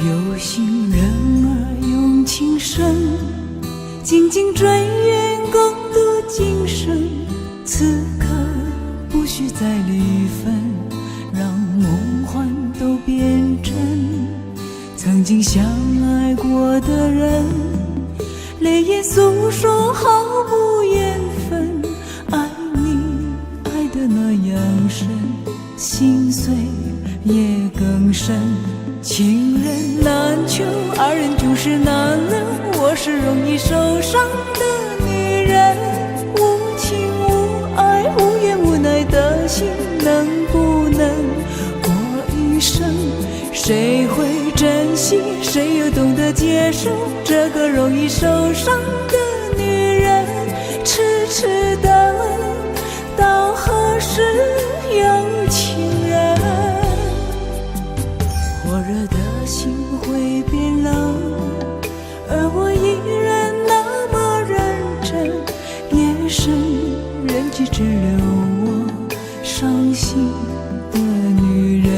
有心人儿用情深，紧紧追愿共度今生。此刻不需再离分，让梦幻都变真。曾经相爱过的人，泪眼诉说毫无缘分。爱你爱得那样深，心碎也更深。情人难求，二人总是难留。我是容易受伤的女人，无情无爱无怨无奈的心，能不能过一生？谁会珍惜，谁又懂得接受这个容易受伤的女人？痴痴的到何时有情人？火热的心会变冷，而我依然那么认真。夜深人迹只留我伤心的女人。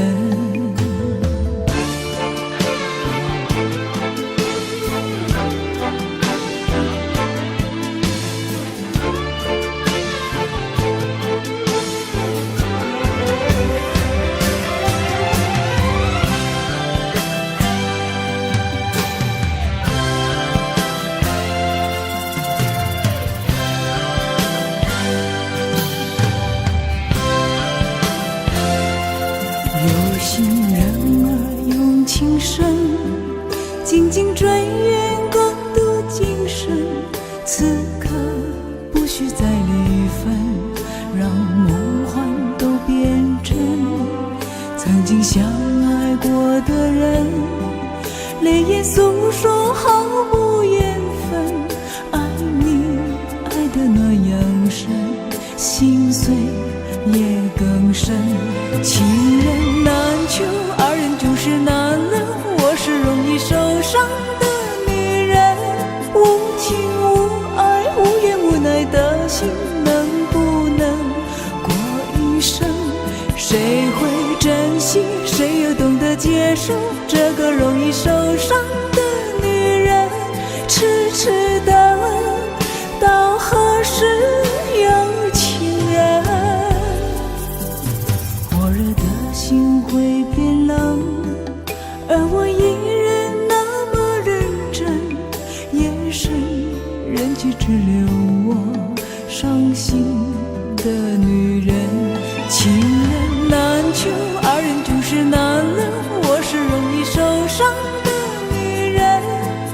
有心人儿用情深，紧紧追愿共度今生。此刻不需再离分，让梦幻都变真。曾经相爱过的人，泪眼诉说毫无缘分。爱你爱得那样深，心碎也更深。情人难求，二人总是难留。我是容易受伤的女人，无情无爱无怨无奈的心，能不能过一生？谁会珍惜，谁又懂得接受这个容易受伤的女人？痴痴的到何时有情人？火热的心会变冷，而我依然那么认真。夜深人迹只留我伤心的女人。情人难求，二人总是难留。我是容易受伤的女人，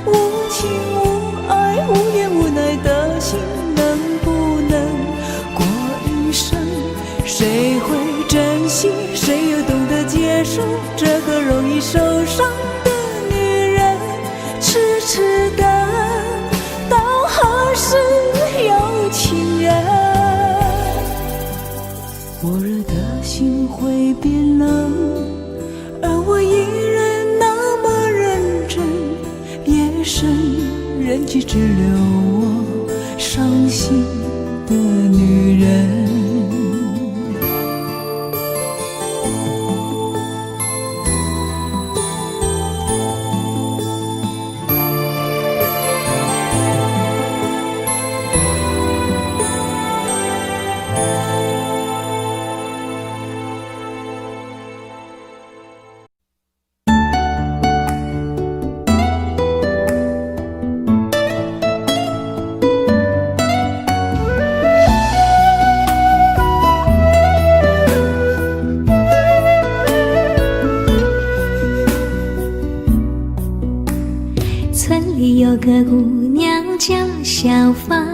无情无爱无怨无奈的心，能不能过一生？谁会珍惜，谁又懂得接受这个容易受伤的女人？痴痴的到何时有情人？火热的心会变冷，而我依然那么认真。夜深人迹只留我伤心的女人。村里有个姑娘叫小芳，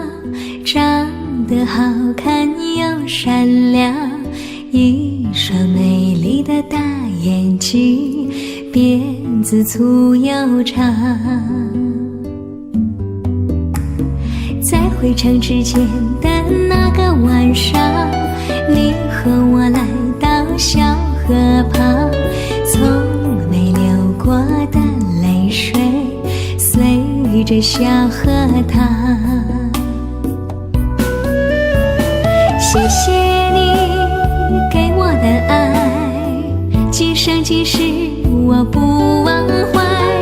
长得好看又善良，一双美丽的大眼睛，辫子粗又长。在回城之前的那个晚上，你和我来到小河旁，从没流过的泪水随着小河淌。谢谢你给我的爱，今生今世我不忘怀。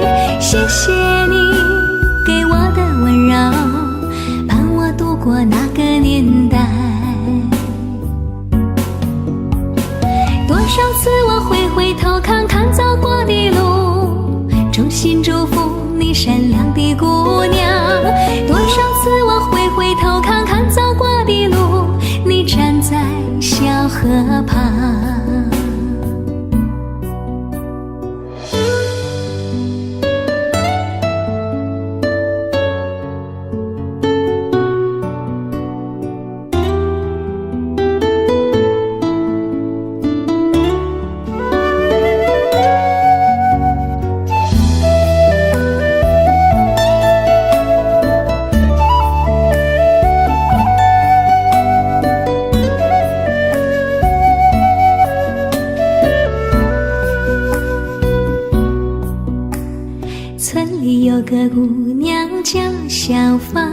个姑娘叫小芳，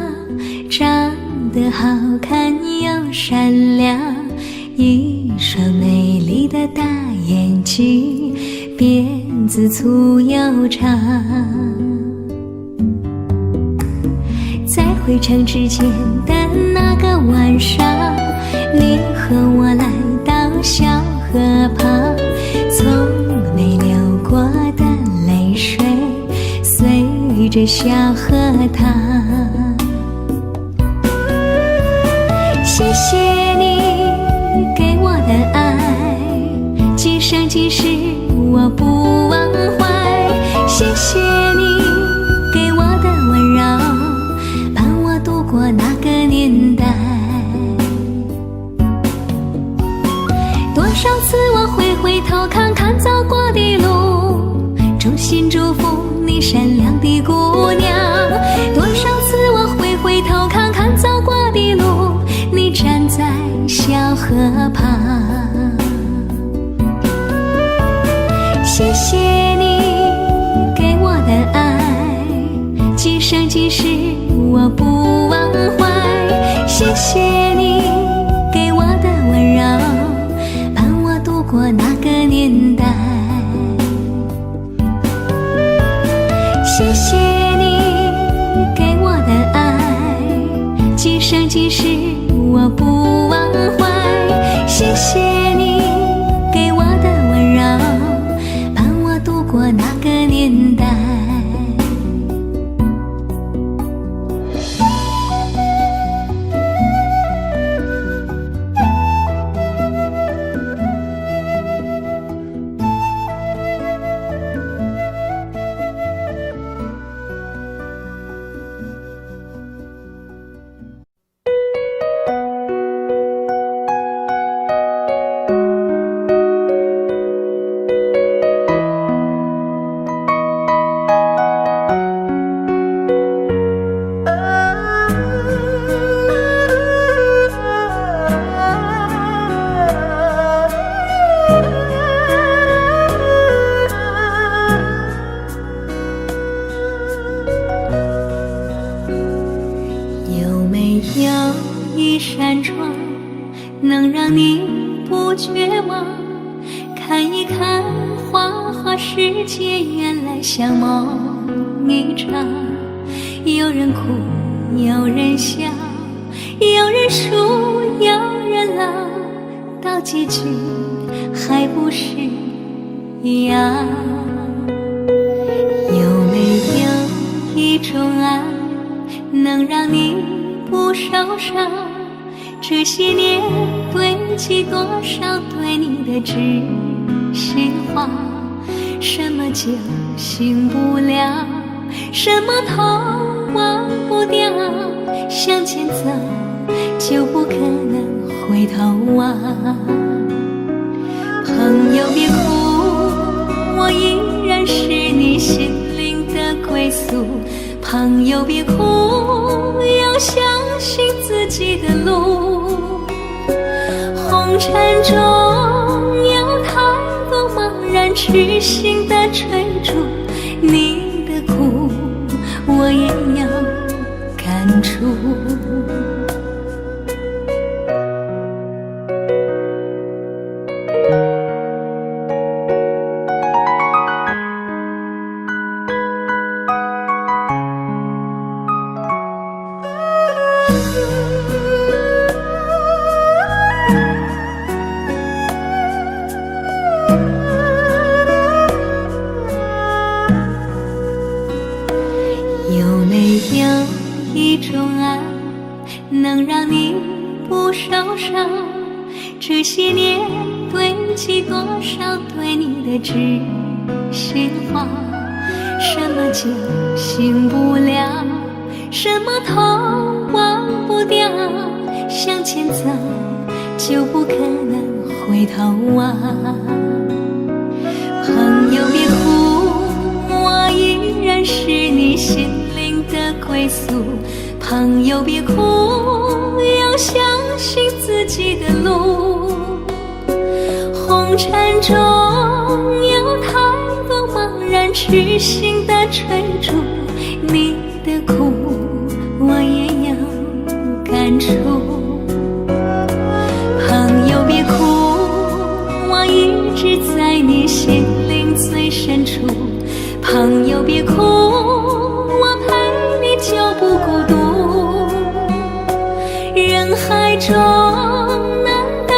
长得好看又善良，一双美丽的大眼睛，辫子粗又长。在回城之前的那个晚上，你和我来到小河旁，从没流过的泪水随着小河淌。谢谢你给我的爱，今生今世我不忘怀。谢谢你给我的温柔，伴我度过那个年代。多少次我会回头看看走过的路，衷心祝福你善良的姑娘。多少次我会回头看看走过的路，你站在小河旁。谢谢你给我的爱，今生今世我不忘怀。谢谢你给我的温柔，伴我度过那个年代。谢谢你给我的爱，今生今世我不忘怀。谢谢你给我的温柔，伴我度过那个年代。有没有一扇窗，能让你不绝望？看一看花花世界，原来像梦一场。有人哭，有人笑，有人输，有人老，到结局还不是一样。有没有一种爱，能让你不受伤？这些年堆积多少对你的知心话？什么酒醒不了，什么痛忘不掉，向前走就不可能回头望。朋友别哭，我依然是你心灵的归宿。朋友别哭，要相信自己的路。红尘中有太多茫然痴心的追逐，你的苦我也有感触。有没有一种爱，能让你不受伤？这些年堆积多少对你的知心话？什么酒醒不了，什么痛忘不掉，向前走就不可能回头望。朋友别哭，我依然是你心灵的归宿。朋友别哭，要相信自己的路。红尘中有太多茫然痴心的追逐，你的苦我也有感触。朋友别哭，我一直在你心灵最深处。朋友别哭，我陪你就不孤独。人海中难得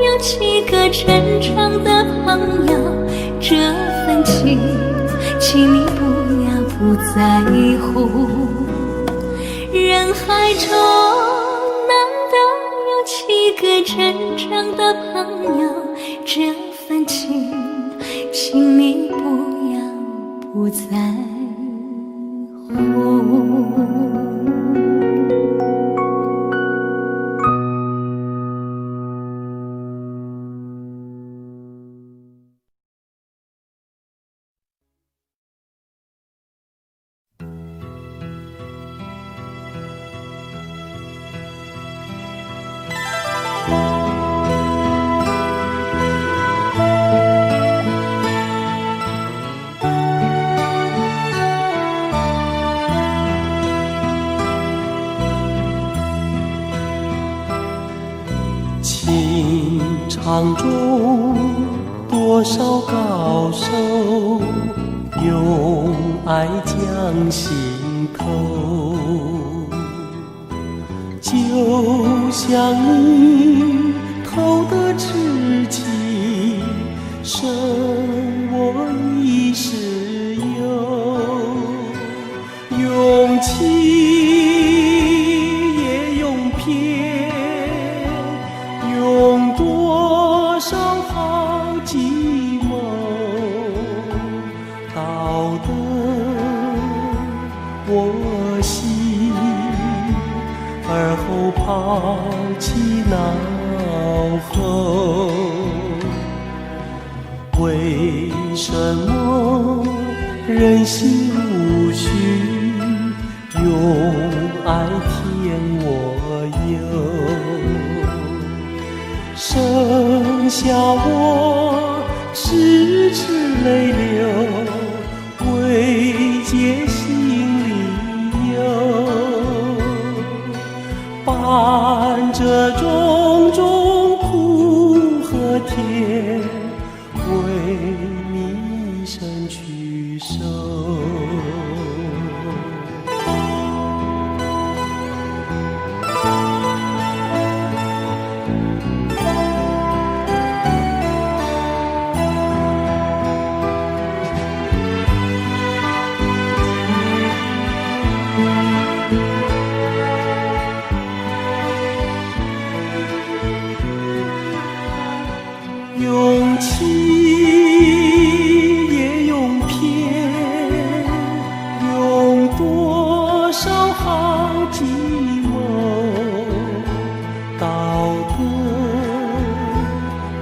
有几个真正的朋友，这份情请你不在乎。人海中难得有几个真正的朋友，这份情请你不在乎。情场中多少高手，用爱将心头。就像你投的痴情，胜我一世忧。用情也用偏，用多少好寂寞，道得我心，而后抛弃脑后。为什么人心无绪，用爱填我忧？剩下我痴痴泪流，未解心里忧。伴着种种苦和甜，为你一生去守。用情也用偏，用多少好寂寞，道得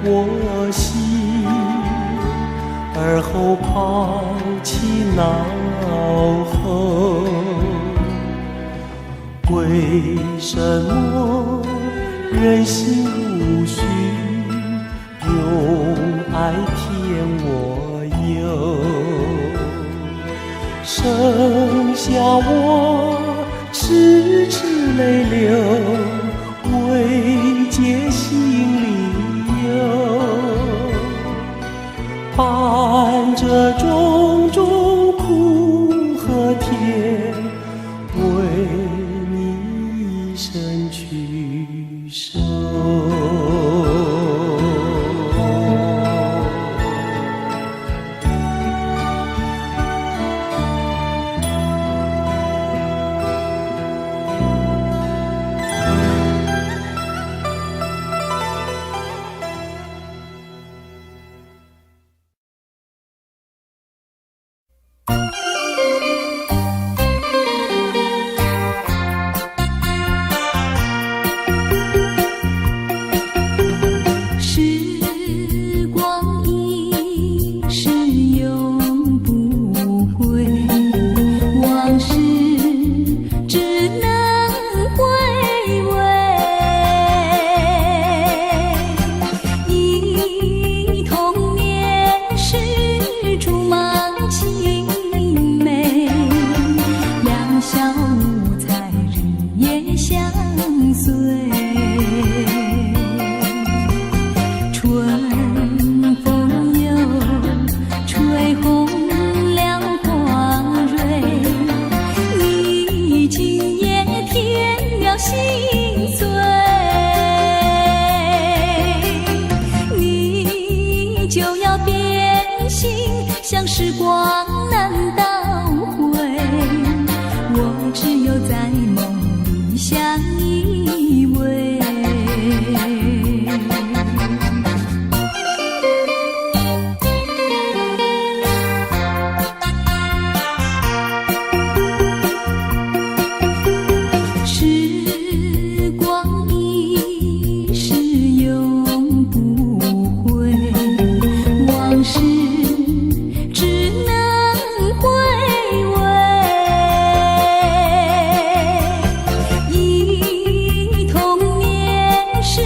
我心，而后抛弃脑后。为什么人心无绪，用爱填我忧？剩下我痴痴泪流，未解心里忧。伴着种种苦和甜，为你一生去守。像时光难倒回，我只有在梦里相依偎。时光一逝永不回，往事只能回味。忆童年时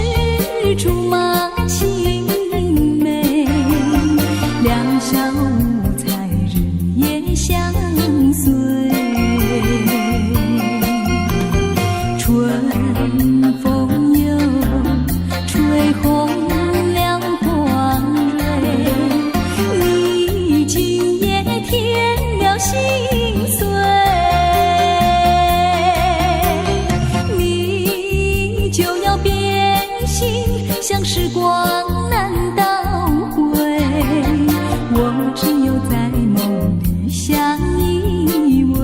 竹马青梅，两小无猜日夜相随。春风又吹红了花蕊，你今夜添了心碎，你就要变心，像时光难倒回，我只有在梦里相依偎。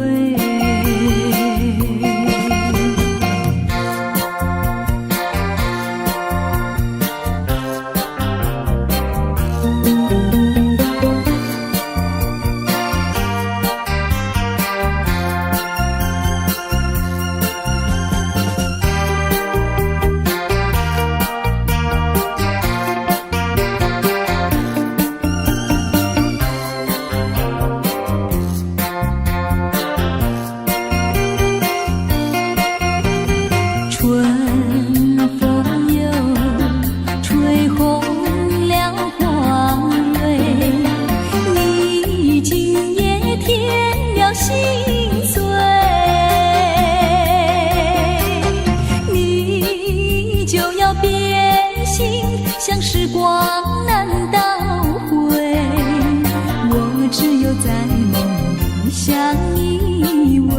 春风又吹红了花蕊，你今夜添了心碎，你就要变心，像时光难倒回，我只有在梦里相依偎。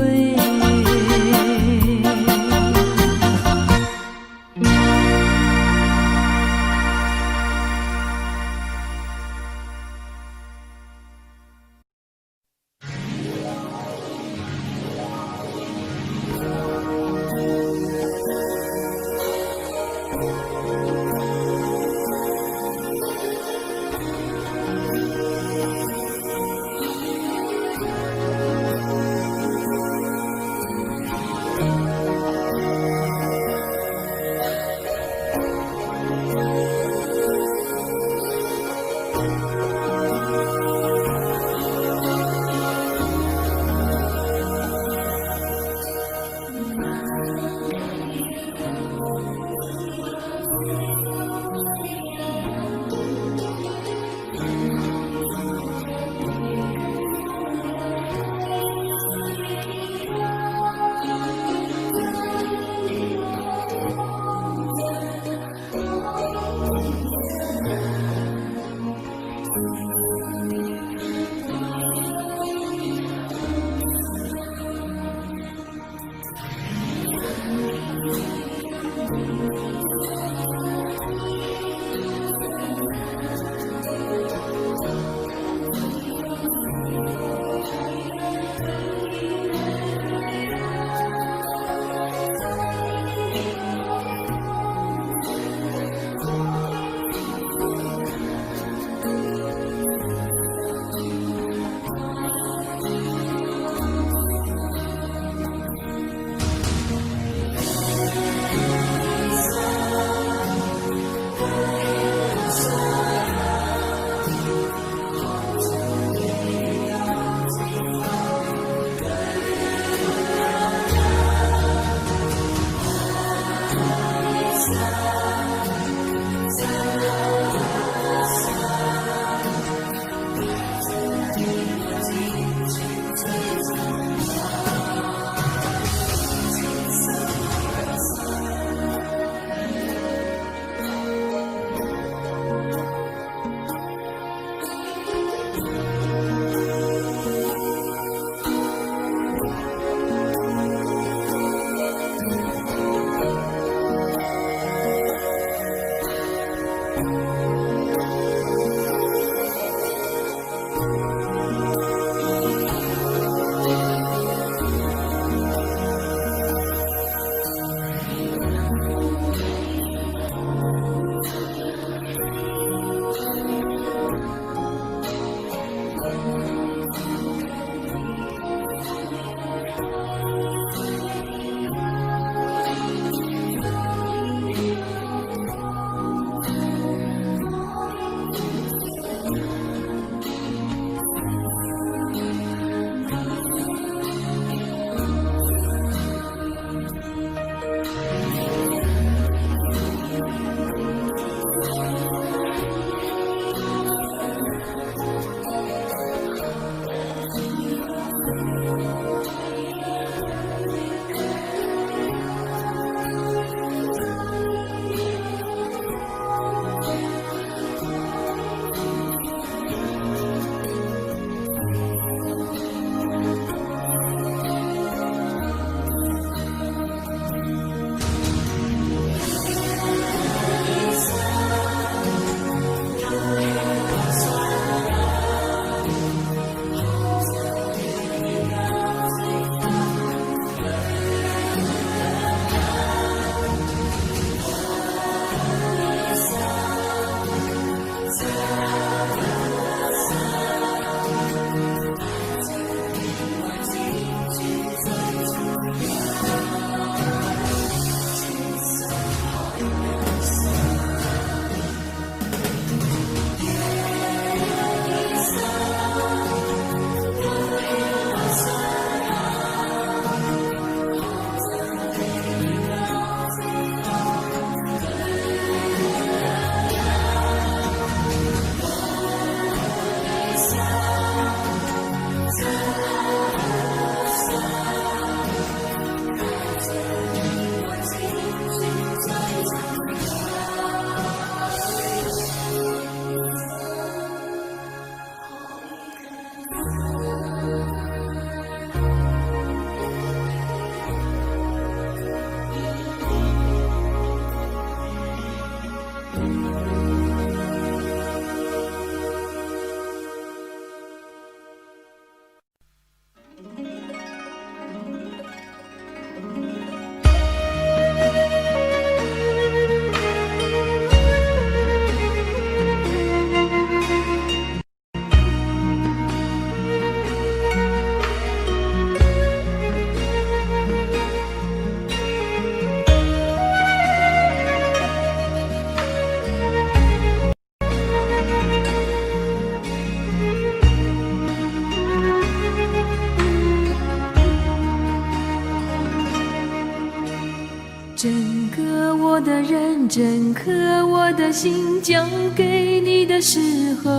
真刻我的心交给你的时候，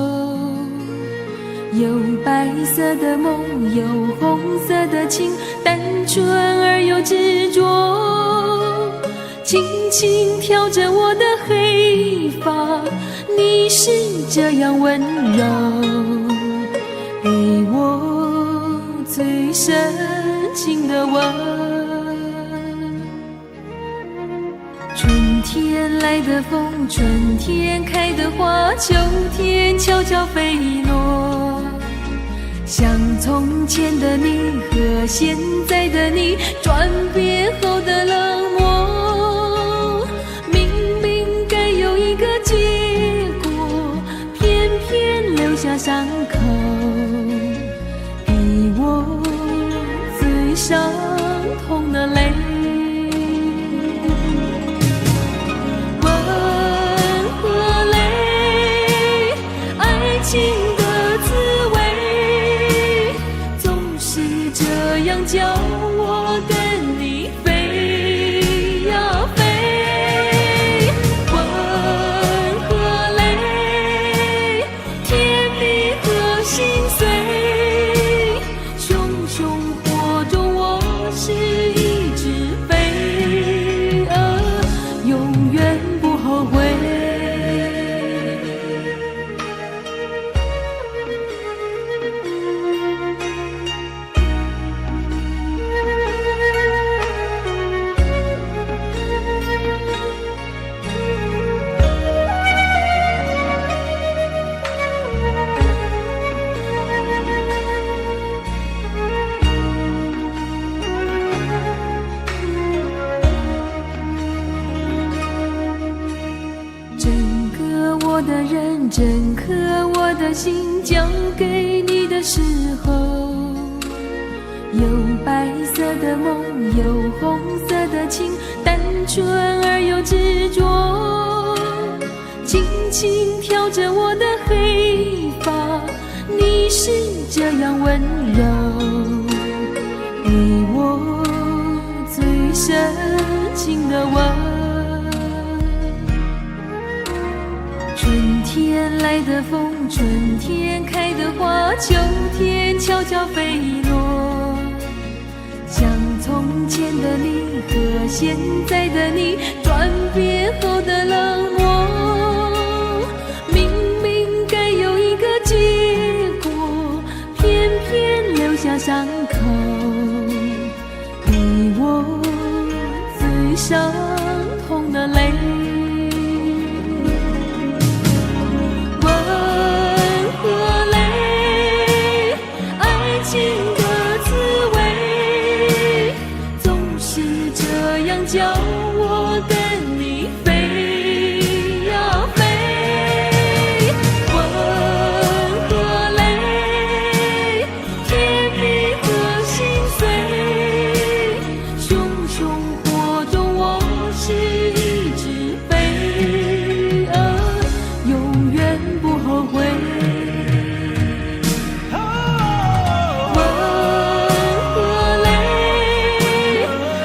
有白色的梦，有红色的情，单纯而又执着，轻轻挑着我的黑发，你是这样温柔，给我最深情的吻。春天来的风，春天开的花，秋天悄悄飞落，像从前的你和现在的你转变后的冷漠，明明该有一个结果，偏偏留下伤口，给我最伤痛的泪。情的滋味总是这样叫我跟你飞呀飞，吻和泪，甜蜜和心碎，熊熊火中我是一只飞蛾，永远不后悔。我的人真刻我的心交给你的时候，有白色的梦，有红色的情，单纯而又执着，轻轻挑着我的黑发，你是这样温柔，给我最深情的吻。春天来的风，春天开的花，秋天悄悄飞落，像从前的你和现在的你转变后的冷漠，明明该有一个结果，偏偏留下伤口，给我最伤痛的泪。叫我跟你飞呀飞，吻和泪，甜蜜和心碎，熊熊火中我是一只飞蛾，永远不后悔。吻和泪，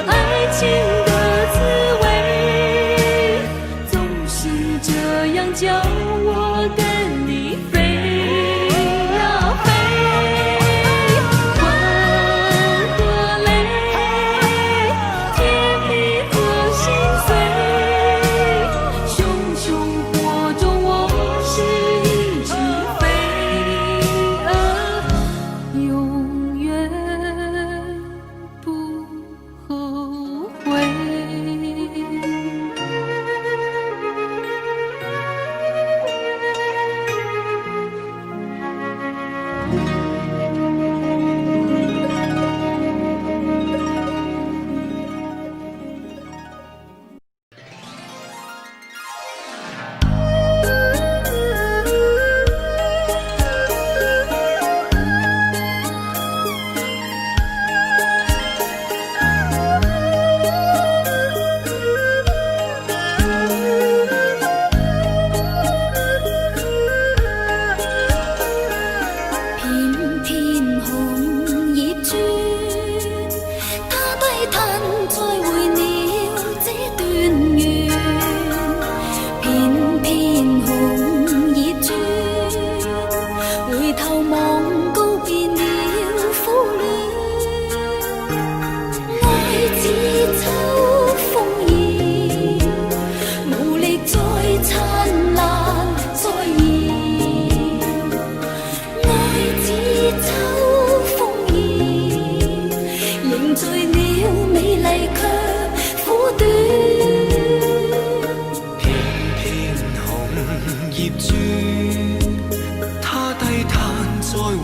爱情的滋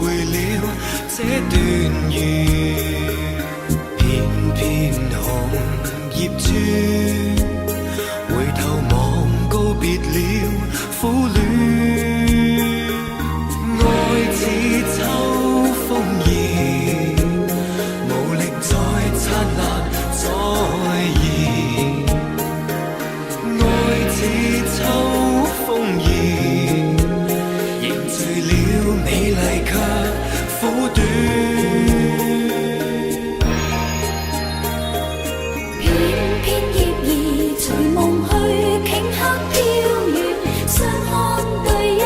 回了这段缘。片片红叶转，回头望告别了苦恋。爱似秋风叶，无力再灿烂再现。爱似秋风叶，凝聚了美丽却苦短。片片叶儿随梦去，顷刻飘远，相看对幽，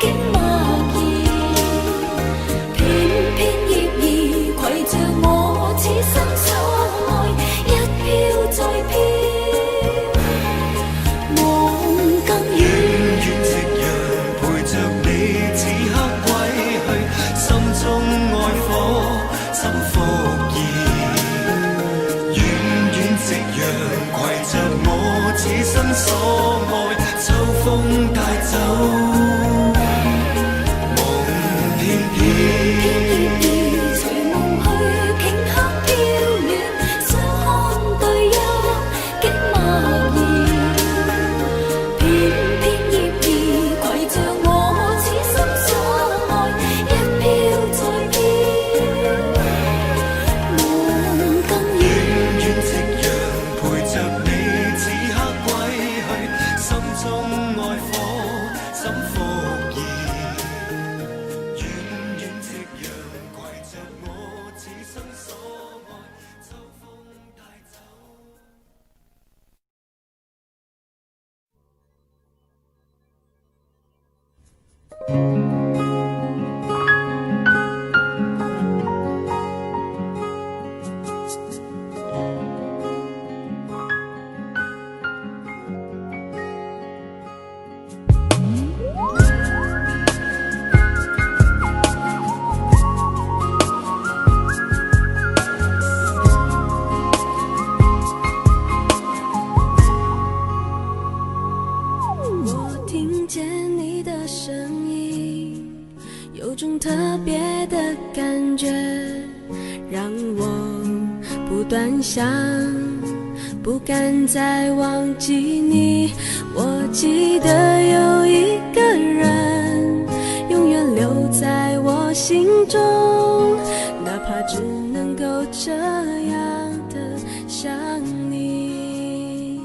竟默然。片片叶儿携着我此生所爱，一飘再飘。梦更远远夕阳陪着你此刻归去，心中爱火怎复燃？远远夕阳携着我此生所爱，秋风带走梦翩翩。想，不敢再忘记你。我记得有一个人，永远留在我心中，哪怕只能够这样的想你。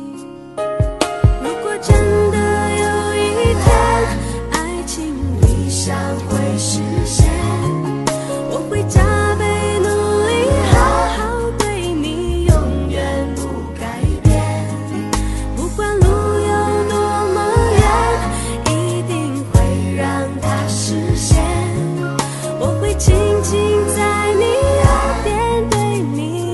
如果真的有一天，爱情理想会实现，我会加倍努力，好好对你，永远不改变。不管路有多么远，一定会让它实现。我会轻轻在你耳边对你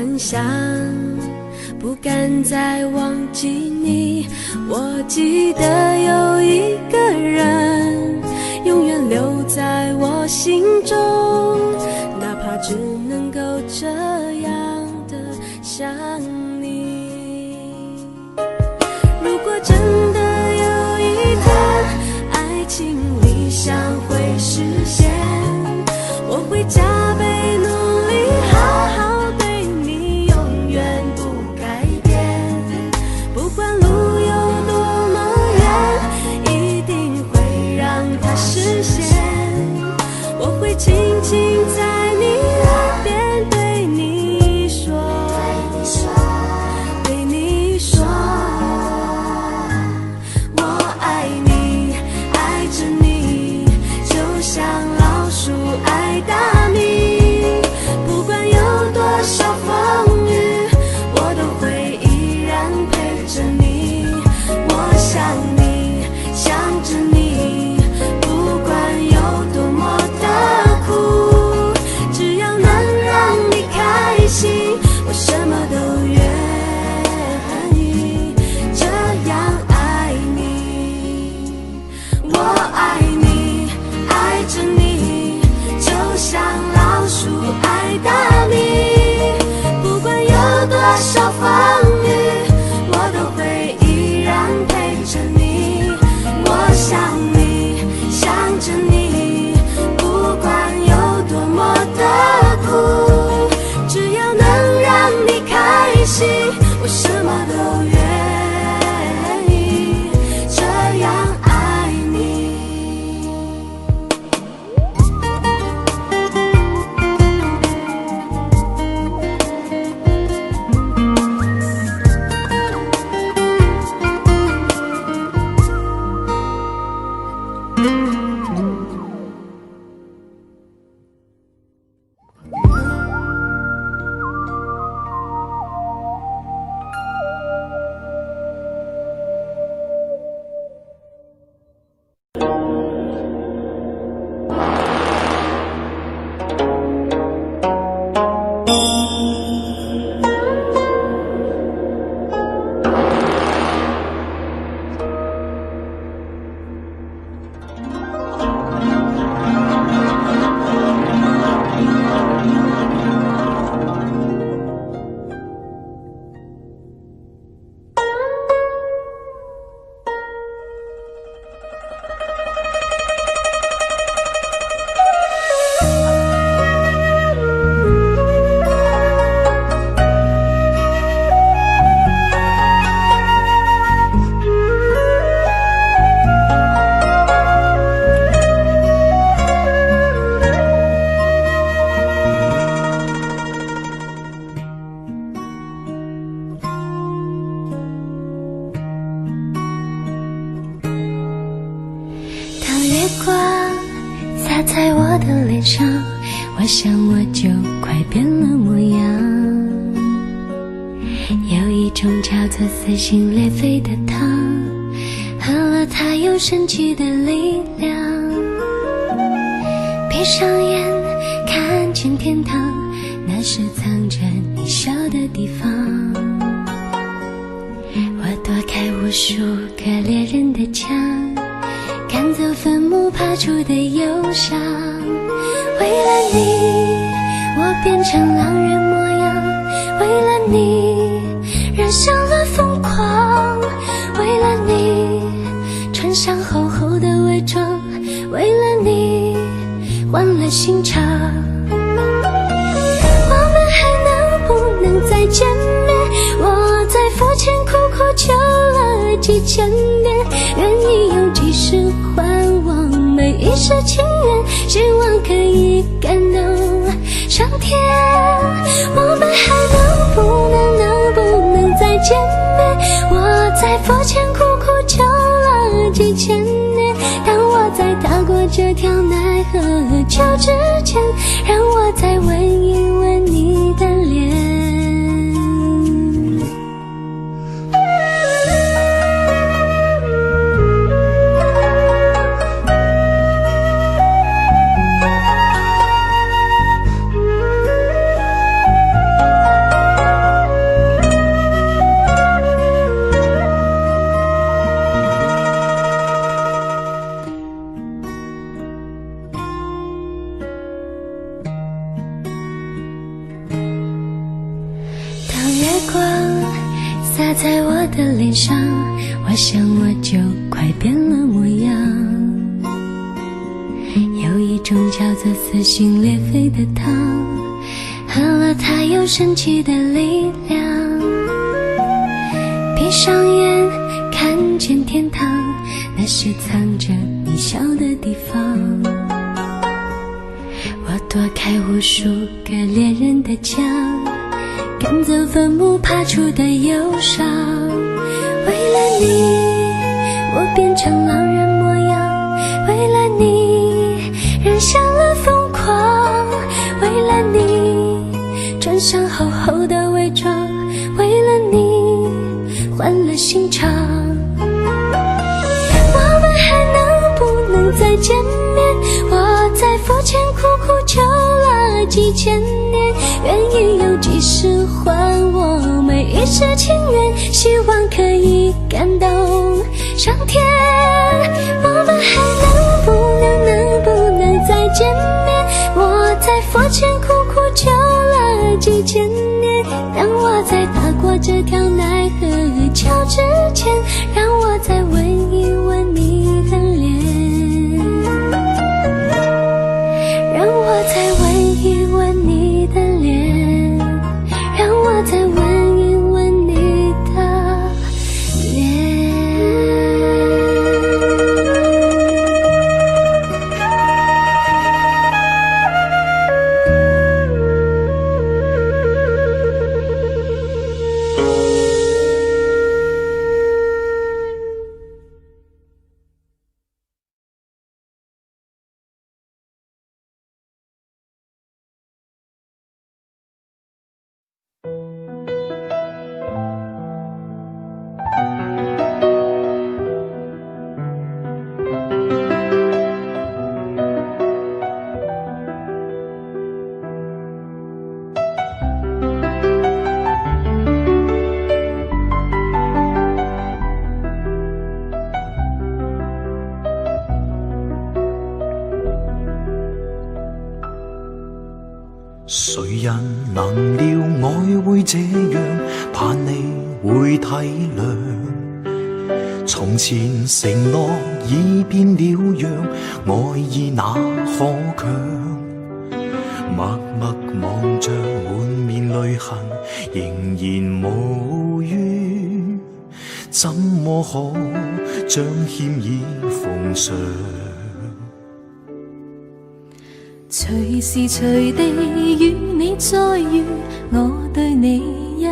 幻想，不敢再忘记你。我记得有一个人永远留在我心中，哪怕只能够这样的想你。如果真的有一天爱情理想会实现，我会加倍努力，好好对你，永远不改变。不管路有多么远，一定会让它实现。我会轻轻在你耳边对你说，对你说，我爱你，爱着你，就像老鼠爱大米。不管有多少风雨，我都会依然陪着你。我想你，想着你，不管有多么的苦，只要能让你开心，我什么都愿意这样爱你。我爱你，爱着你，就像老鼠爱大米。不管有多少风雨，我都会依然陪着你。我想你，想着你，不管有多么的苦，只要能让你开心，我什么都愿意这样爱你。当月光洒在我的脸上，我想我就快变了模样。有一种叫做撕心裂肺的糖，喝了它有神奇的力量。闭上眼看见天堂，那是藏着你笑的地方。我躲开无数个猎人的枪，赶走坟墓爬出的忧伤。为了你，我变成狼人模样。为了你，染上了疯狂。为了你，穿上厚厚的伪装。为了你，换了心肠。我们还能不能再见面？我在佛前苦苦求了几千遍，愿意用几世还我每一世情缘，希望可以感动上天。我们还能不能再见面？我在佛前苦苦求了几千年，当我在踏过这条奈何桥之前，让我再吻一吻你的脸。光洒在我的脸上，我想我就快变了模样。有一种叫做撕心裂肺的糖，喝了它有神奇的力量。闭上眼看见天堂，那是藏着你笑的地方。我躲开无数个恋人的墙，赶走坟墓爬出的忧伤。为了你我变成狼人模样，为了你染上了疯狂，为了你穿上厚厚的伪装，为了你换了心肠。我们还能不能再见面？我在佛前苦苦求了几千年，愿意用几世还我每一世情缘，希望可以感动上天。我们还能不能再见面？我在佛前苦苦求了几千年，让我在踏过这条奈何桥之前，让我再吻一吻你的脸，让我再吻一吻你的脸，让我再吻一吻你的脸。谁人能料爱会这样，盼你会体谅。从前承诺已变了样，爱意哪可强？默默望着满面泪痕，仍然无怨，怎么可将歉意奉上？随时随地与你再遇，我对你一样，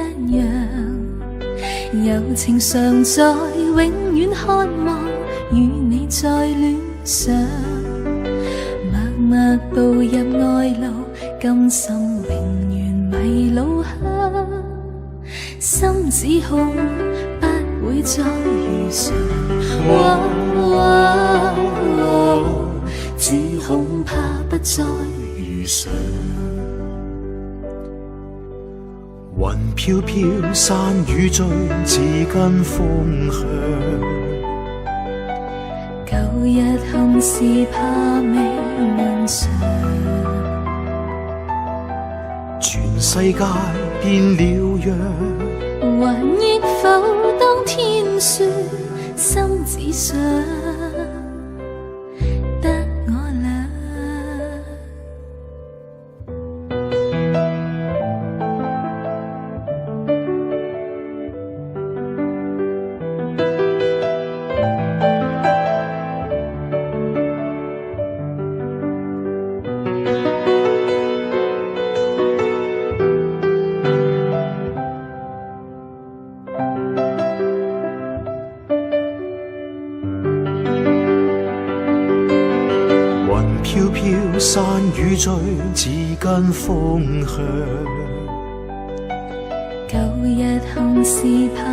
柔情常在，永远渴望与你再恋上。默默步入爱路，甘心永远迷路向，心只恐不会再遇上。只恐怕不再遇上。云飘飘，山雨醉，似跟风向。旧日憾事怕未能偿，全世界變了樣，還憶否當天說心只想得我倆。飄飄山雨醉，似跟風向。舊日憾事怕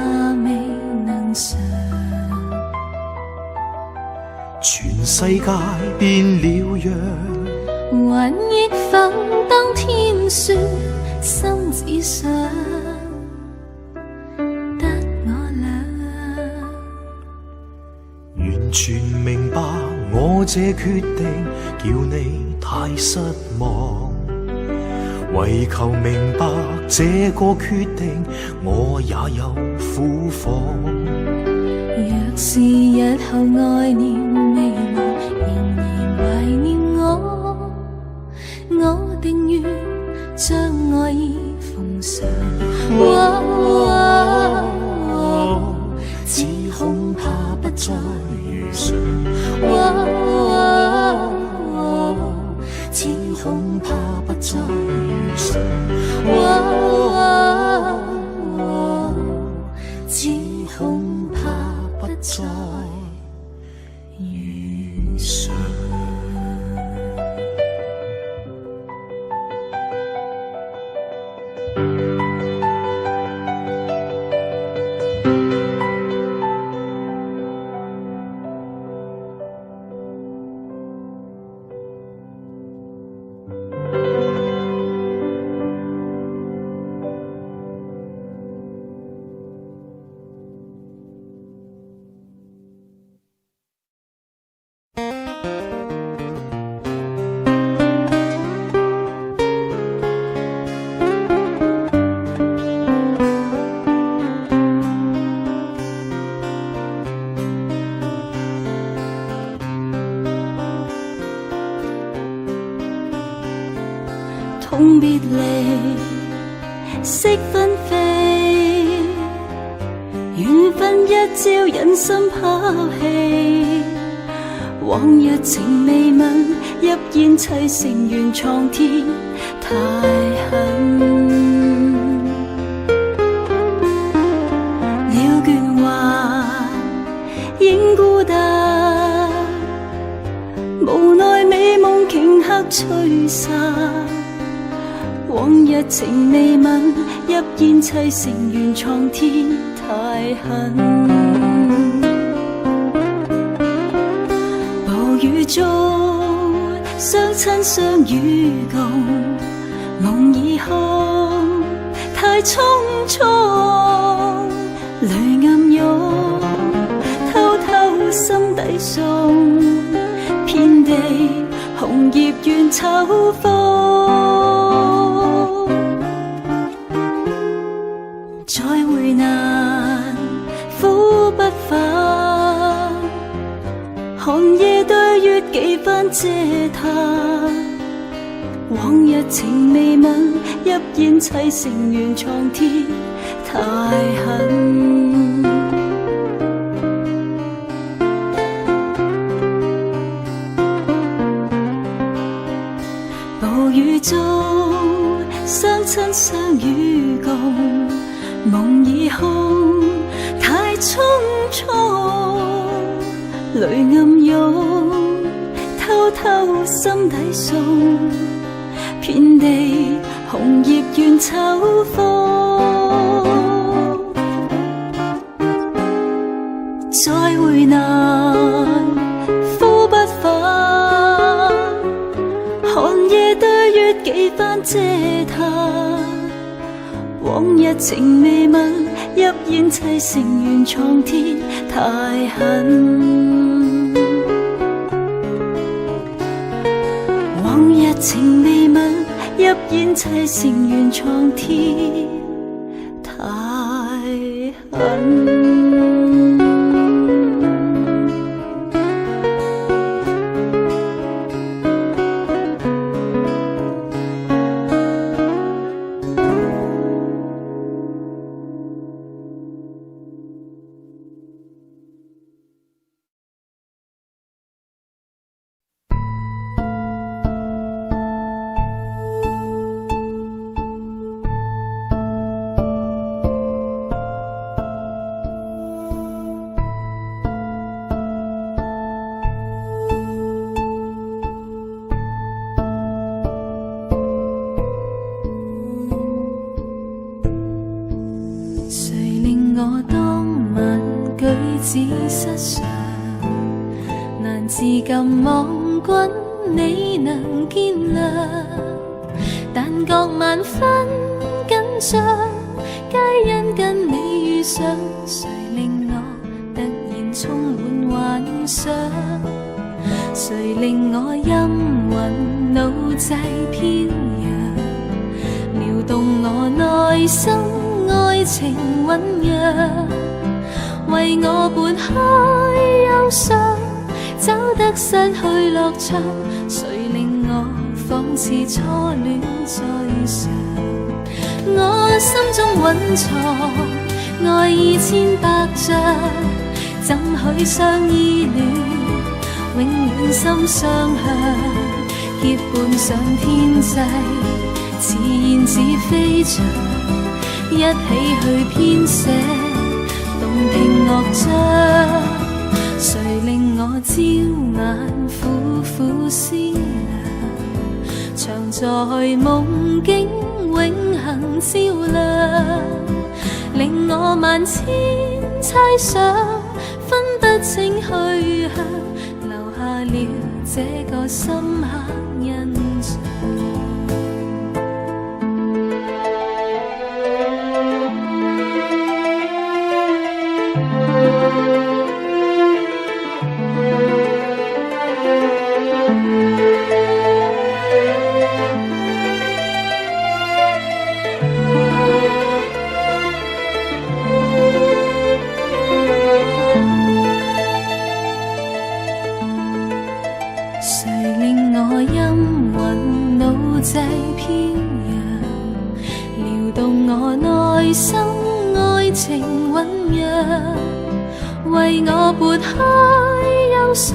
未能償，全世界變了樣，還憶否當天說心只想得我倆。完全明白我這決定叫你太失望，為求明白這個決定，我也有苦況。若是日後愛念未忘，仍然懷念我，我定願將愛意奉上。只恐怕不再遇上，只恐怕不再遇上，只恐怕不再遇上。痛別離，惜紛飛，緣分一朝忍心拋棄。往日情未泯，泣煙砌成原創天，太狠。了倦還應孤單，無奈美夢頃刻吹散。往日情未泯，泣煙砌成原創天，太狠。暴雨中相親相與共，夢已空，太匆匆。淚暗湧，偷偷心底送，遍地紅葉怨秋風。再會難，苦不返，寒夜對月幾番嗟嘆。往日情未泯，泣煙砌成原創天，太狠。暴雨中相親相與共，夢已空，太匆匆。淚暗湧，偷偷心底送，遍地紅葉怨秋風。再會難，苦不返，寒夜對月幾番嗟嘆。往日情未泯，泣煙砌成原創天，太狠。往日情未泯，泣煙砌成原創天，太狠。只失常，難自禁望君你能見諒，但各晚分緊張，皆因跟你遇上，誰令我突然充滿幻想？誰令我陰魂腦際飄揚？內心愛情醞釀，為我撥開憂傷，找得失去樂場，誰令我仿似初戀再嘗？我心中蘊藏愛意千百丈，怎許相依戀，永遠心相向，結伴上天際，似燕子飛翔，一起去編寫動聽樂章。誰令我朝晚苦苦思量，常在夢境永恆照亮，令我萬千猜想，分不清去向，留下了這個深刻印象。為我撥開憂傷，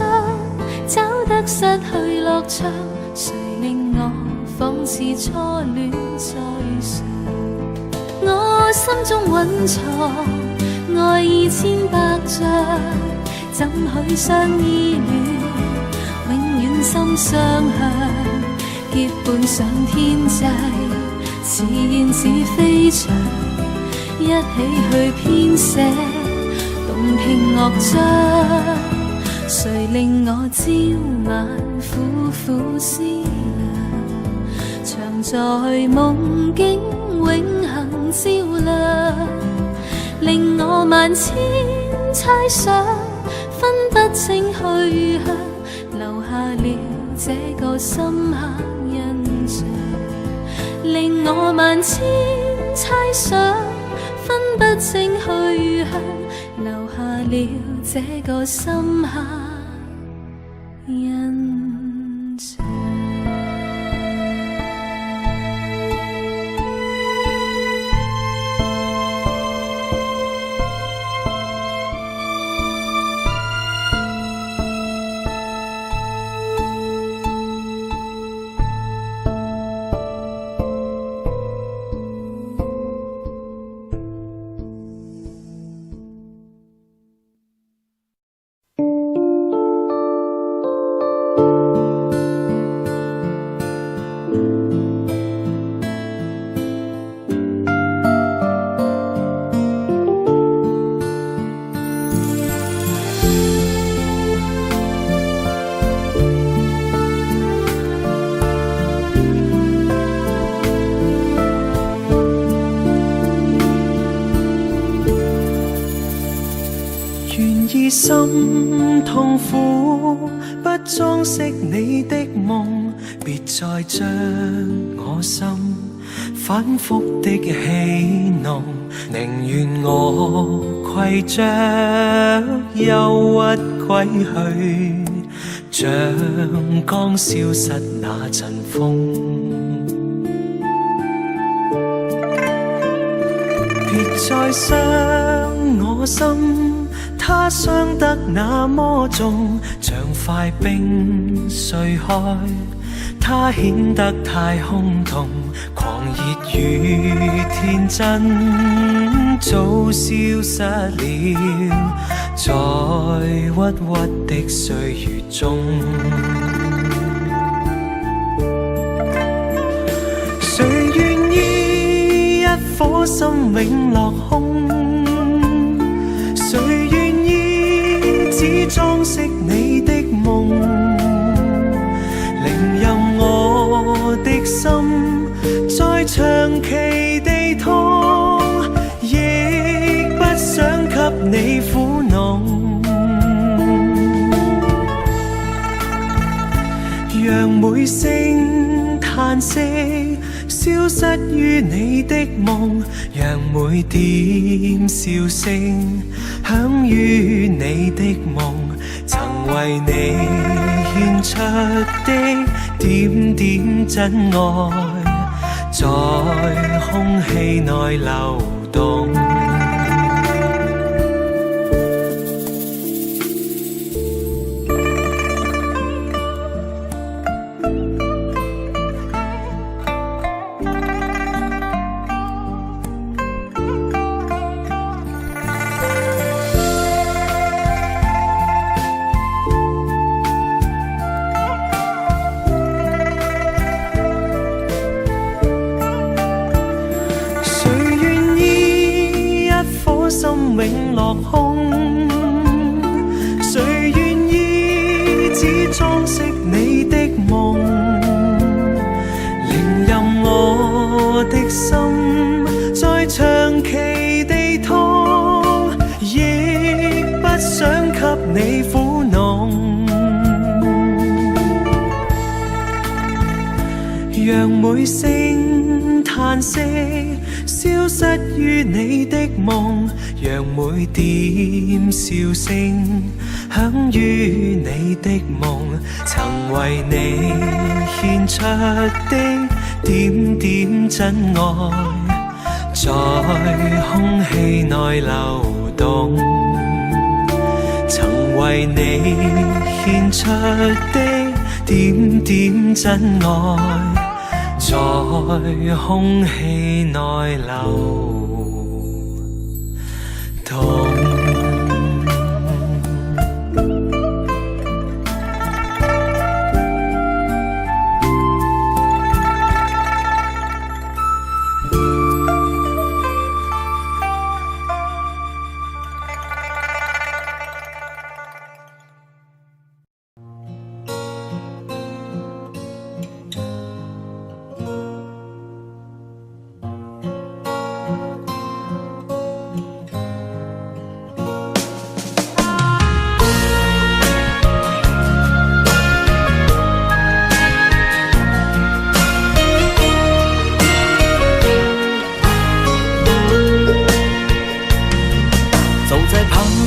找得失去樂場，誰令我仿似初戀再嘗？我心中蘊藏愛意千百丈，怎許相依戀，永遠心相向，結伴上天際，似燕子飛翔，一起去編寫動聽樂章。誰令我朝晚苦苦思量，常在夢境永恆照亮，令我萬千猜想，分不清去向，留下了這個深刻印象。令我萬千猜想，分不清去向，留下了這個深刻印象。心痛苦，不裝飾你的夢，別再將我心反覆的戲弄，寧願我攜着憂鬱歸去，像剛消失那陣風。別再傷我心，它傷得那麼重，像塊冰碎開，它顯得太空洞，狂熱與天真早消失了，在鬱鬱的歲月中。誰願意一顆心永落空？誰願意只裝飾你的夢？寧任我的心再長期地痛，亦不想給你苦惱。讓每聲嘆息消失於你的夢，讓每點笑聲響於你的夢，曾為你獻出的點點真愛，在空氣內流動。心永落空，誰願意只裝飾你的夢，令任我的心再長期地痛，亦不想給你苦惱，讓每聲嘆息消失於你的夢，讓每點笑聲響於你的夢，曾為你獻出的點點真愛，在空氣內流動，曾為你獻出的點點真愛，在空氣內流動。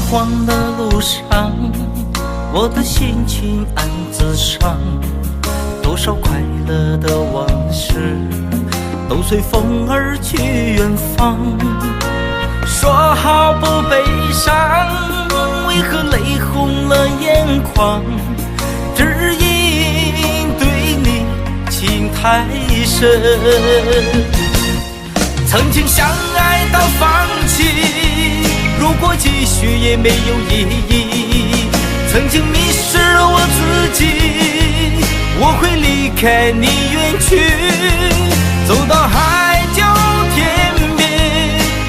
荒的路上，我的心情暗自伤，多少快乐的往事都随风而去远方。说好不悲伤，为何泪红了眼眶？只因对你情太深，曾经相爱到放弃，如果继续也没有意义，曾经迷失了我自己，我会离开你远去，走到海角天边，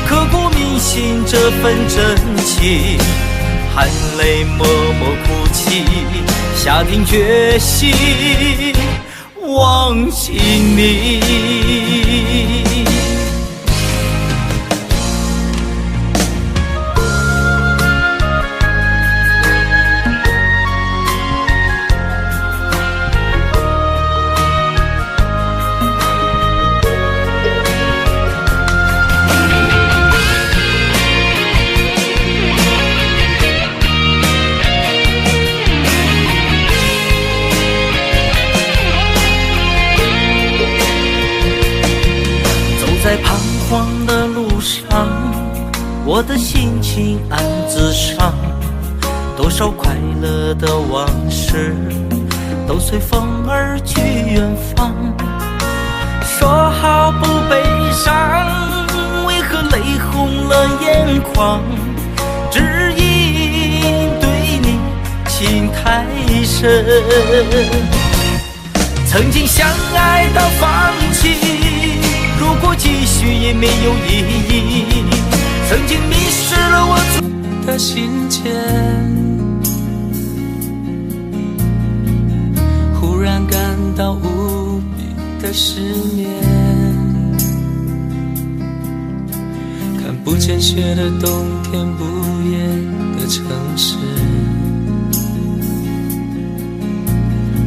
刻骨铭心这份真情，含泪默默哭泣，下定决心忘记你。在彷徨的路上，我的心情暗自伤，多少快乐的往事都随风而去远方。说好不悲伤，为何泪红了眼眶？只因对你情太深，曾经相爱到放弃，如果继续也没有意义，曾经迷失了我的心间，忽然感到无比的失眠，看不见雪的冬天，不夜的城市，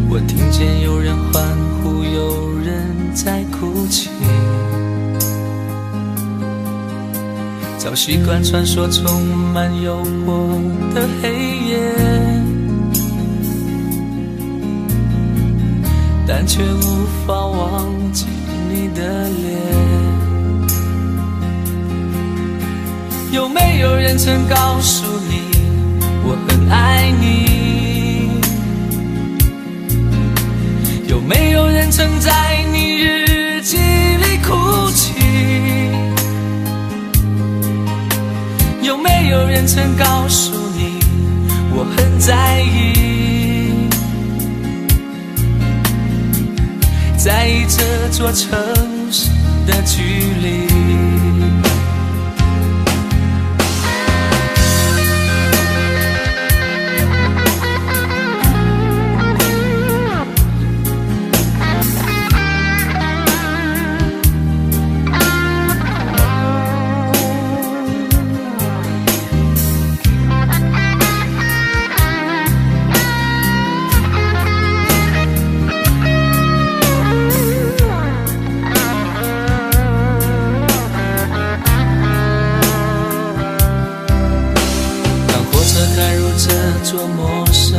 我听见有人欢呼，有人在哭泣。早习惯穿梭充满诱惑的黑夜，但却无法忘记你的脸。有没有人曾告诉你我很爱你？有没有人曾在你日记里哭泣？有没有人曾告诉你我很在意？在意这座城市的距离。这座陌生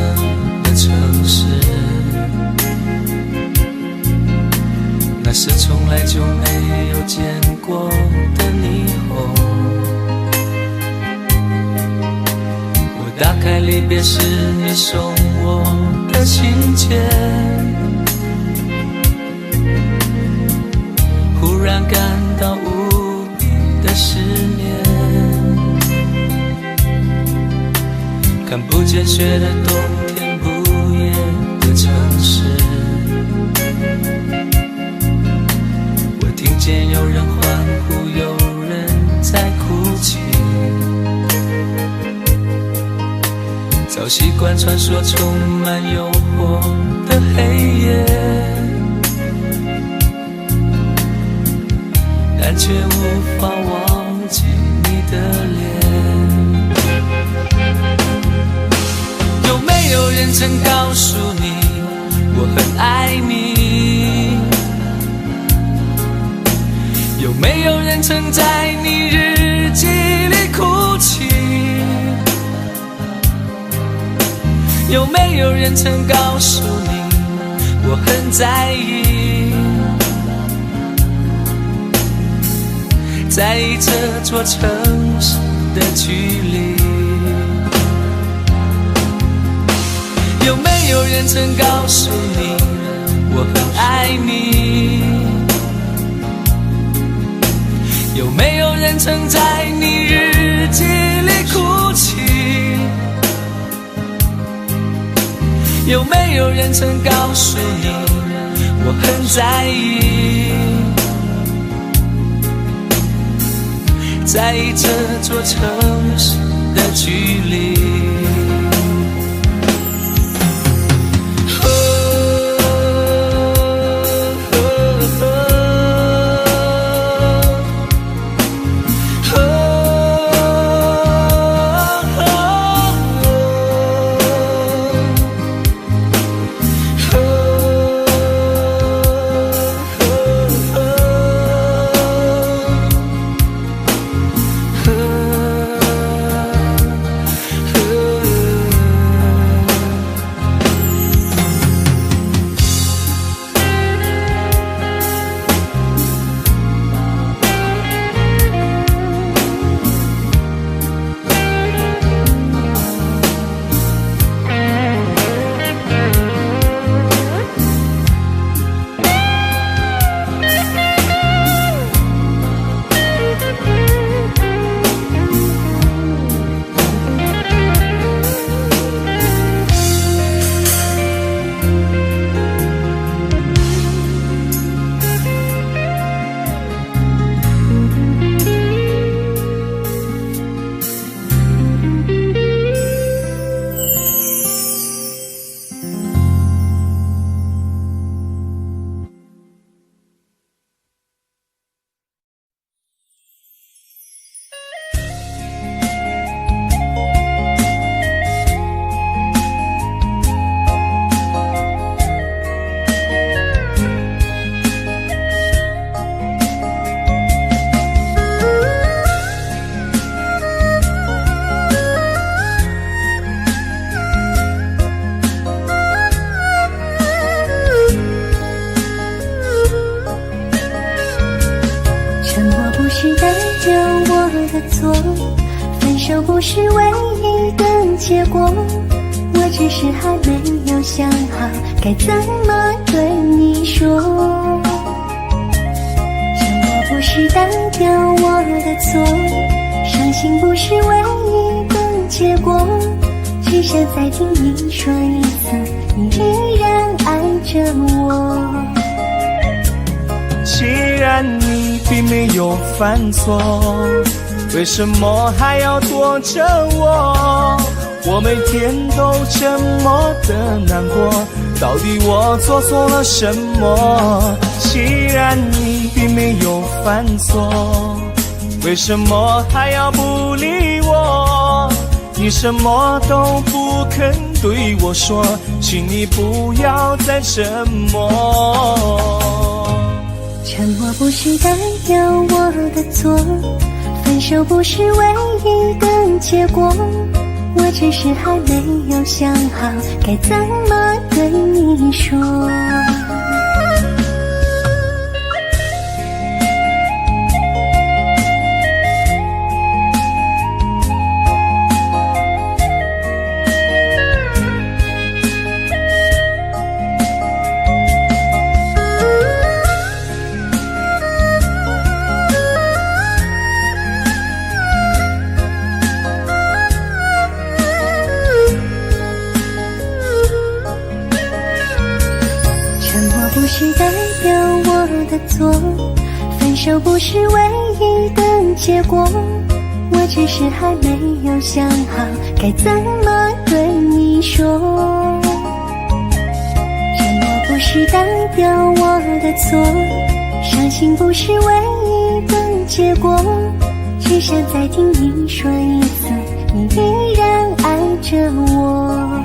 的城市，那是从来就没有见过的霓虹。我打开离别时你送我的信件，忽然感到无比的思念。看不见雪的冬天，不夜的城市，我听见有人欢呼，有人在哭泣。早习惯穿梭充满诱惑的黑夜，但却无法忘记你的脸。有没有人曾告诉你我很爱你？有没有人曾在你日记里哭泣？有没有人曾告诉你我很在意？在意这座城市的距离。有没有人曾告诉你我很爱你？有没有人曾在你日记里哭泣？有没有人曾告诉你我很在意？在意这座城市的距离。的错，分手不是唯一的结果，我只是还没有想好该怎么对你说。沉默不是代表我的错，伤心不是唯一的结果，只想再听你说一次，你依然爱着我。既然你并没有犯错，为什么还要躲着我？我每天都这么的难过，到底我做错了什么？既然你并没有犯错，为什么还要不理我？你什么都不肯对我说，请你不要再沉默。沉默不是代表我的错，分手不是唯一的结果，我只是还没有想好该怎么对你说。不是代表我的错，分手不是唯一的结果，我只是还没有想好该怎么对你说。沉默不是代表我的错，伤心不是唯一的结果，只想再听你说一次，你依然爱着我。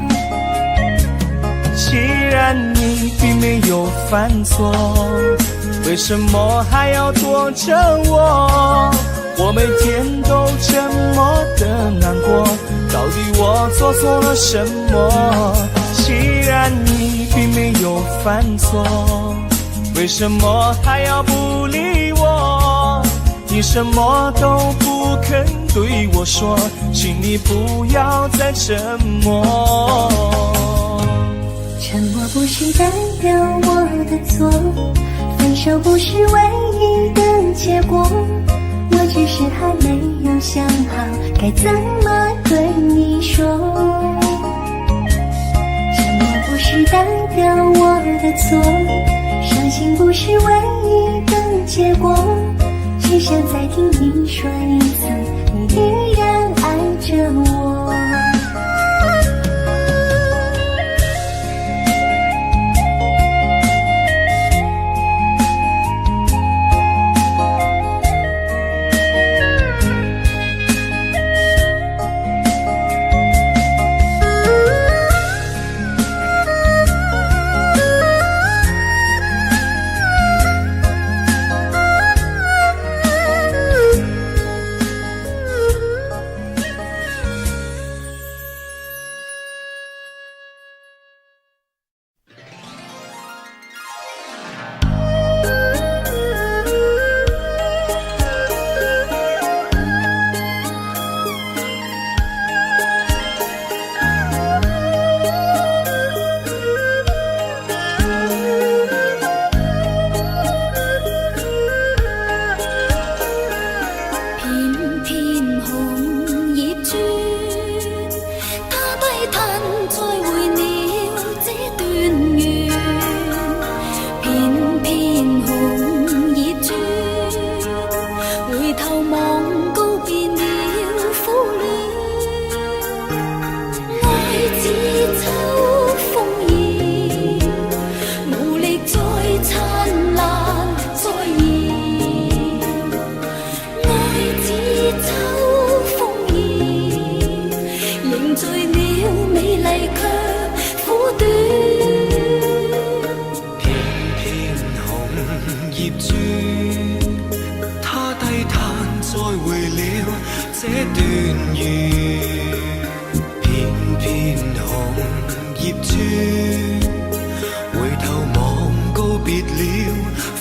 既然你并没有犯错，为什么还要躲着我？我每天都这么的难过，到底我做错了什么？既然你并没有犯错，为什么还要不理我？你什么都不肯对我说，请你不要再沉默。沉默不是代表我的错，分手不是唯一的结果，我只是还没有想好该怎么对你说。沉默不是代表我的错，伤心不是唯一的结果，只想再听你说一次，你依然爱着我。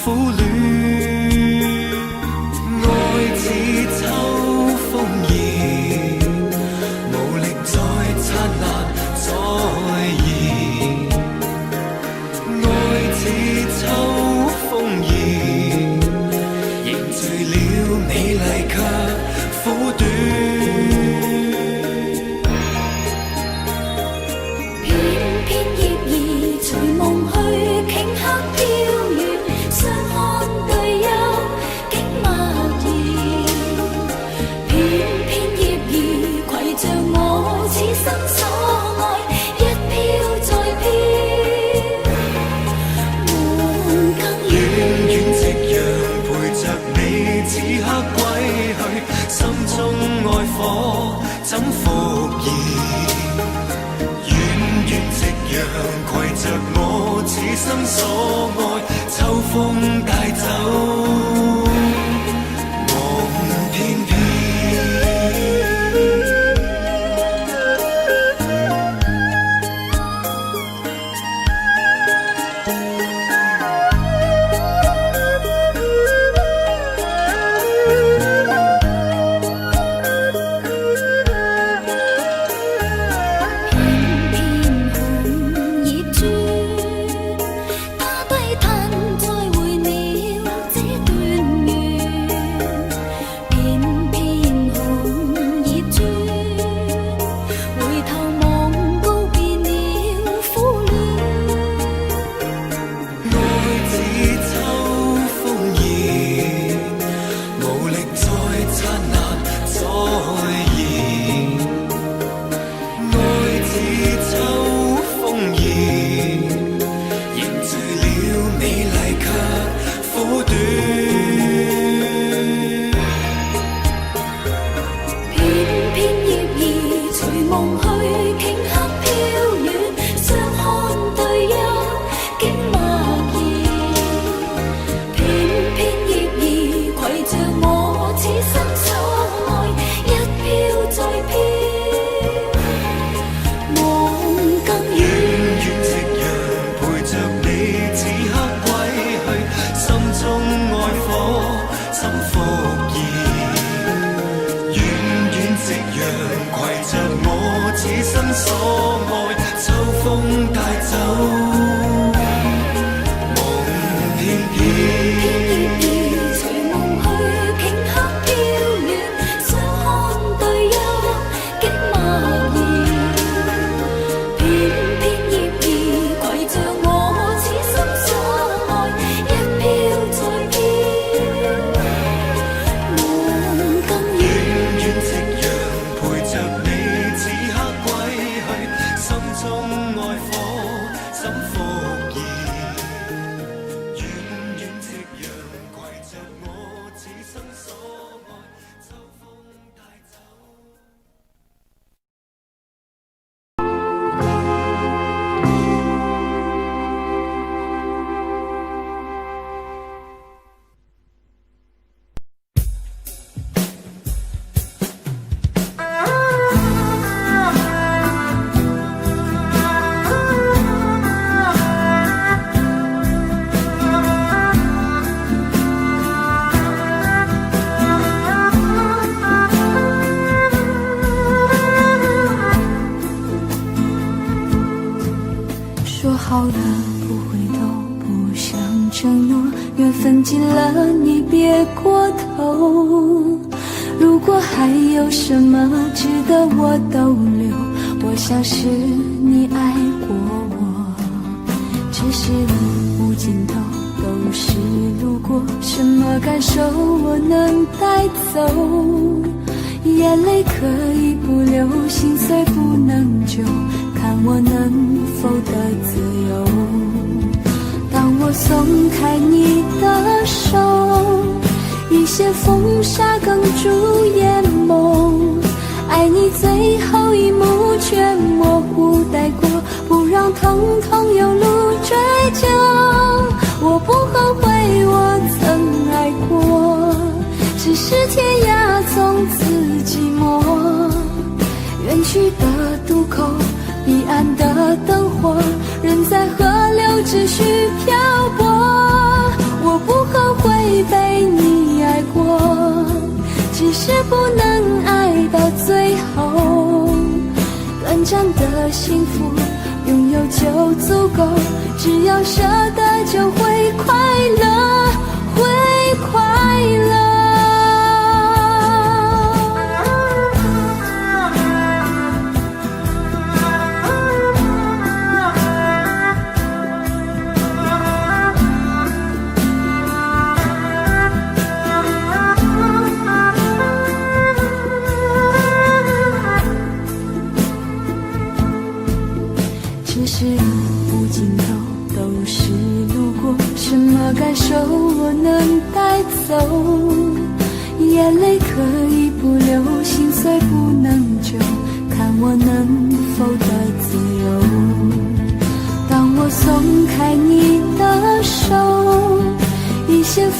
苦戀，愛似秋怎复燃？远远夕阳携着我此生所爱，秋风带走梦翩翩。好的不回头，不想承诺，缘分尽了你别过头。如果还有什么值得我逗留，我想是你爱过我。只是路无尽头，都是路过，什么感受我能带走？眼泪可以不流，心碎不能救，看我能否得自由。当我松开你的手，一些风沙哽住眼眸，爱你最后一幕却模糊带过，不让疼痛有路追究。我不后悔我曾爱过，只是天涯从此寂寞。远去的渡口，彼岸的灯火，人在河流只需漂泊。我不后悔被你爱过，只是不能爱到最后。短暂的幸福拥有就足够，只要舍得就会快乐，会快乐。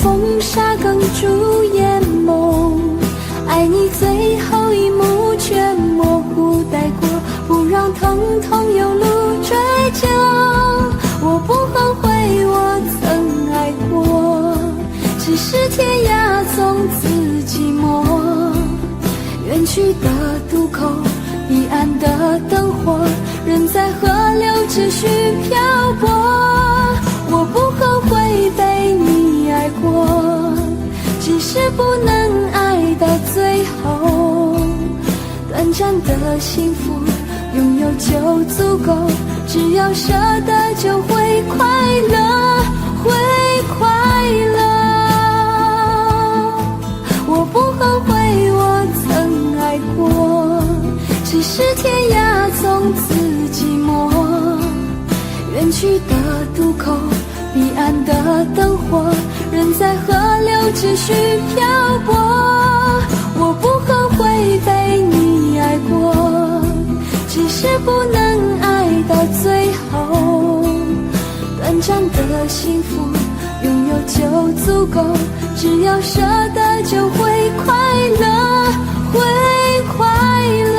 风沙哽住眼眸，爱你最后一幕却模糊带过，不让疼痛有路追究。我不后悔我曾爱过，只是天涯从此寂寞。远去的渡口，彼岸的灯火，人在河流只需漂泊。我不后悔被你爱过，只是不能爱到最后。短暂的幸福拥有就足够，只要舍得就会快乐，会快乐。我不后悔我曾爱过，只是天涯从此寂寞。远去的渡口，彼岸的灯火，人在河流只需漂泊。我不后悔被你爱过，只是不能爱到最后。短暂的幸福拥有就足够，只要舍得就会快乐，会快乐。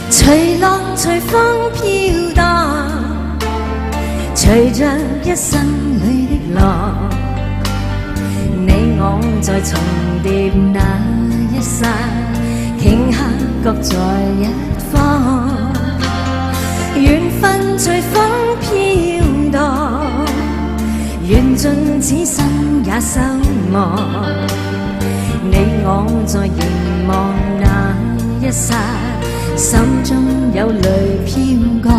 隨浪隨風飄蕩，隨着一生裏的浪，你我在重疊那一剎，頃刻各在一方。緣分隨風飄蕩，緣盡此生也守望。你我在凝望那一剎，心中有淚飄過，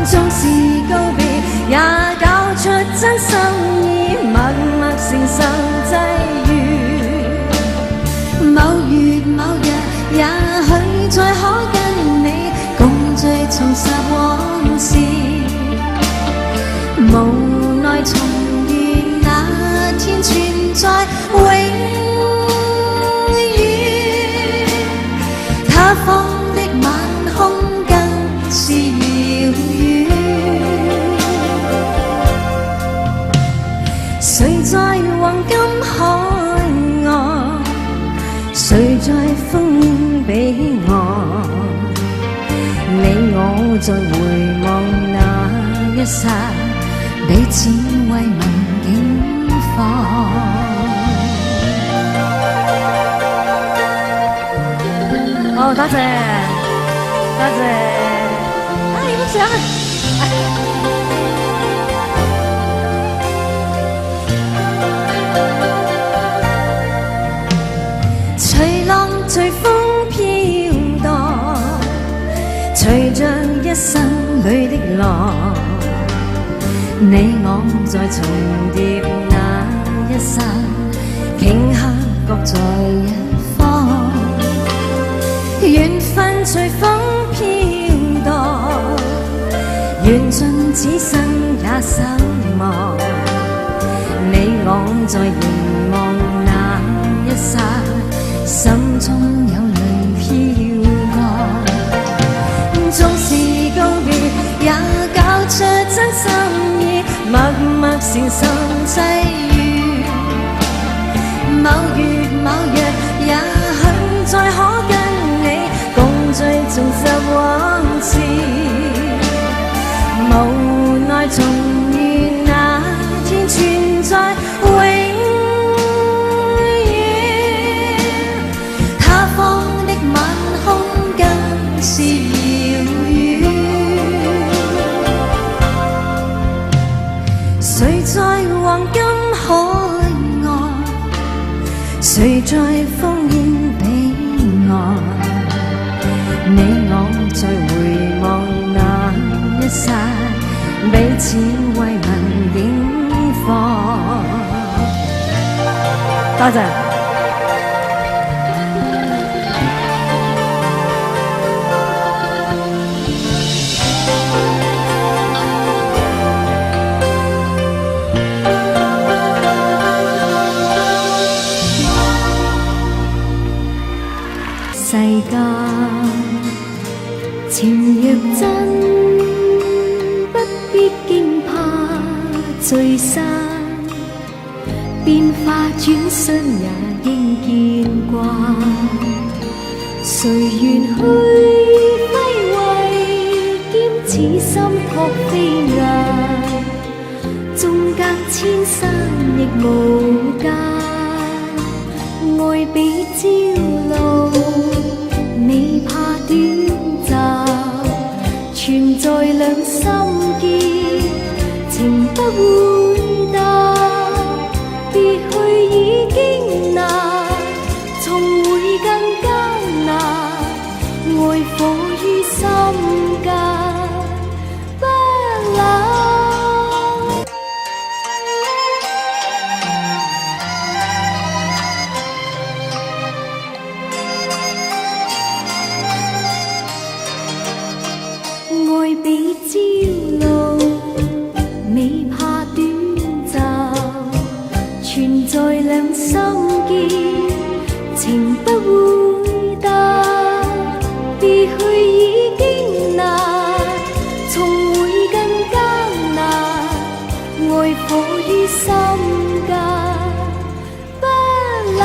縱是告別也搞出真心意，默默承受際遇。某月某日，也許再可跟你共聚重拾往事，無奈重遇那天存在永他方的晚空更是遙遠，誰在黃金海岸，誰在烽煙彼岸？你我在回望那一剎，彼此慰問境況。哦，多謝，多謝，影相啊！隨浪隨風飄蕩，隨着一生裏的浪，你我在重疊那一剎，頃刻各在一方。緣分隨風飄蕩，緣盡此生也守望。你我在凝望那一剎，心中有淚飄過。縱是告別也搞出真心意，默默承受際遇。某月某日，也許再可跟共聚重拾往事，無奈重遇那天存在永遠，他方的晚空更是遙遠。誰在黃金海岸，誰在烽煙彼岸？你我在只為能永放。多謝。世間情若真，不必驚怕聚散，變化轉身也應見慣。誰願去揮慧，兼此心託飛雁，縱隔千山亦無間，愛比朝露。未怕短暫，存在兩心結，情不會淡。別去已經難，重會更艱難。愛火於心間，不冷。愛比朝露，未怕短暫，存在兩心結，情不會淡。別去已經難，重會更艱難。愛火於心間，不冷。